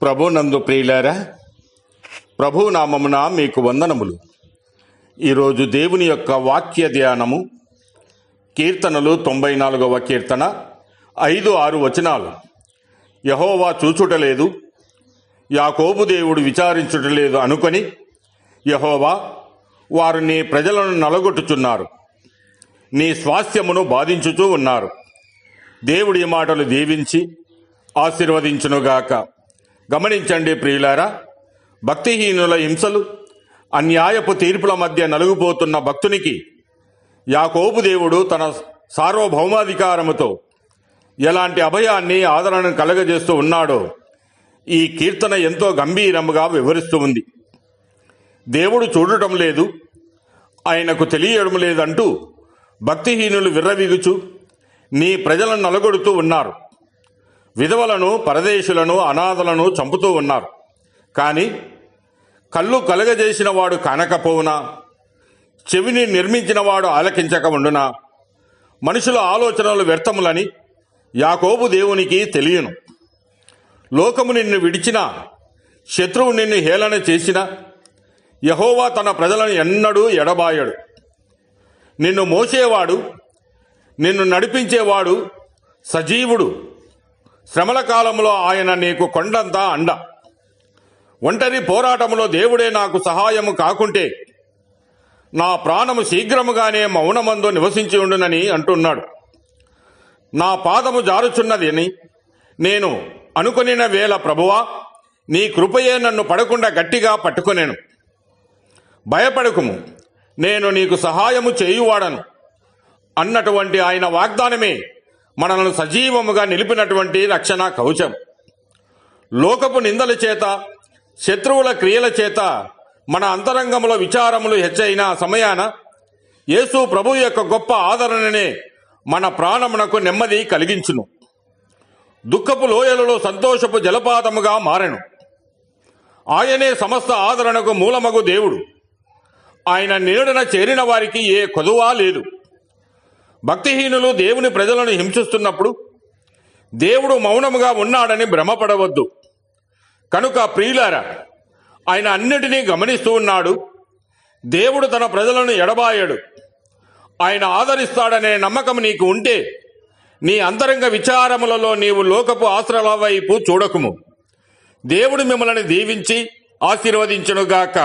ప్రభునందు ప్రియులారా, ప్రభు నామమున మీకు వందనములు. ఈరోజు దేవుని యొక్క వాక్య ధ్యానము కీర్తనలు 94వ కీర్తన 5-6 వచనాలు. యెహోవా చూచుటలేదు, యాకోబు దేవుడు విచారించుటలేదు అనుకొని, యెహోవా, వారు నీ ప్రజలను నలగొట్టుచున్నారు, నీ స్వాస్థ్యమును బాధించుచూ ఉన్నారు. దేవుడి మాటలు దీవించి ఆశీర్వదించునుగాక. గమనించండి ప్రియులారా, భక్తిహీనుల హింసలు, అన్యాయపు తీర్పుల మధ్య నలుగుపోతున్న భక్తునికి యాకోబు దేవుడు తన సార్వభౌమాధికారముతో ఎలాంటి అభయాన్ని, ఆదరణను కలగజేస్తూ ఉన్నాడో ఈ కీర్తన ఎంతో గంభీరముగా వివరిస్తూ ఉంది. దేవుడు చూడటం లేదు, ఆయనకు తెలియడం లేదంటూ భక్తిహీనులు విర్రవీగుచు నీ ప్రజలను నలగొడుతూ ఉన్నారు. విధవలను, పరదేశులను, అనాథలను చంపుతూ ఉన్నారు. కానీ కళ్ళు కలగజేసిన వాడు కానకపోవునా, చెవిని నిర్మించిన వాడు ఆలకించక ఉండునా, మనుషుల ఆలోచనలు వ్యర్థములని యాకోబు దేవునికి తెలియను. లోకము నిన్ను విడిచినా, శత్రువు నిన్ను హేళన చేసినా, యెహోవా తన ప్రజలను ఎన్నడూ ఎడబాయడు. నిన్ను మోసేవాడు, నిన్ను నడిపించేవాడు సజీవుడు. శ్రమల కాలంలో ఆయన నీకు కొండంతా అండ. ఒంటరి పోరాటములో దేవుడే నాకు సహాయము కాకుంటే నా ప్రాణము శీఘ్రముగానే మౌనమందు నివసించి ఉండునని అంటున్నాడు. నా పాదము జారుచున్నది అని నేను అనుకొనిన వేళ, ప్రభువా, నీ కృపయే నన్ను పడకుండా గట్టిగా పట్టుకొనేను. భయపడకుము, నేను నీకు సహాయము చేయువాడను అన్నటువంటి ఆయన వాగ్దానమే మనల్ని సజీవముగా నిలిపినటువంటి రక్షణ కవచం. లోకపు నిందల చేత, శత్రువుల క్రియల చేత మన అంతరంగంలో విచారములు హెచ్చైన సమయాన యేసు ప్రభు యొక్క గొప్ప ఆదరణనే మన ప్రాణమునకు నెమ్మది కలిగించును. దుఃఖపు లోయలలో సంతోషపు జలపాతముగా మారెను. ఆయనే సమస్త ఆదరణకు మూలమగు దేవుడు. ఆయన నీడన చేరిన వారికి ఏ కొదువా లేదు. భక్తిహీనులు దేవుని ప్రజలను హింసిస్తున్నప్పుడు దేవుడు మౌనముగా ఉన్నాడని భ్రమపడవద్దు. కనుక ప్రియులారా, ఆయన అన్నిటినీ గమనిస్తూ ఉన్నాడు. దేవుడు తన ప్రజలను ఎడబాయడు. ఆయన ఆదరిస్తాడనే నమ్మకం నీకు ఉంటే నీ అంతరంగ విచారములలో నీవు లోకపు ఆశ్రయాల వైపు చూడకుము. దేవుడు మిమ్మల్ని దీవించి ఆశీర్వదించునుగాక.